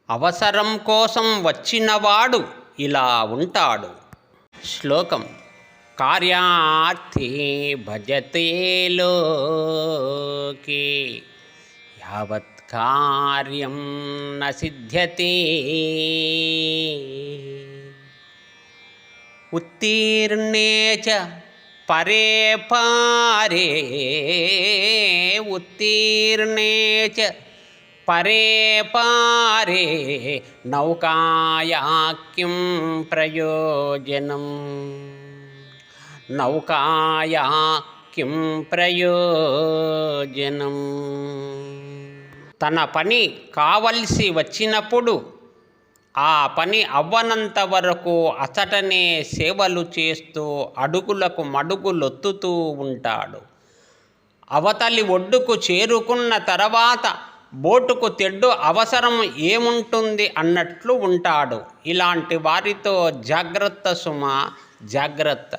అవసరం కోసం వచ్చినవాడు ఇలా ఉంటాడు. శ్లోకం: కార్యార్థి భజతే లోకే యావత్ కార్యం న సిద్ధ్యతే ఉత్తీర్ణే చ పరే పారే ఉత్తీర్ణే చ పరే పారే నౌకాయా కిం ప్రయోజనం నౌకాయా కిం ప్రయోజనం. తన పని కావలసి వచ్చినప్పుడు ఆ పని అవ్వనంత వరకు అచటనే సేవలు చేస్తూ అడుగులకు మడుగులొత్తుతూ ఉంటాడు. అవతలి ఒడ్డుకు చేరుకున్న తర్వాత బోటుకు తెడ్డు అవసరం ఏముంటుంది అన్నట్లు ఉంటాడు. ఇలాంటి వారితో జాగ్రత్త సుమా, జాగ్రత్త.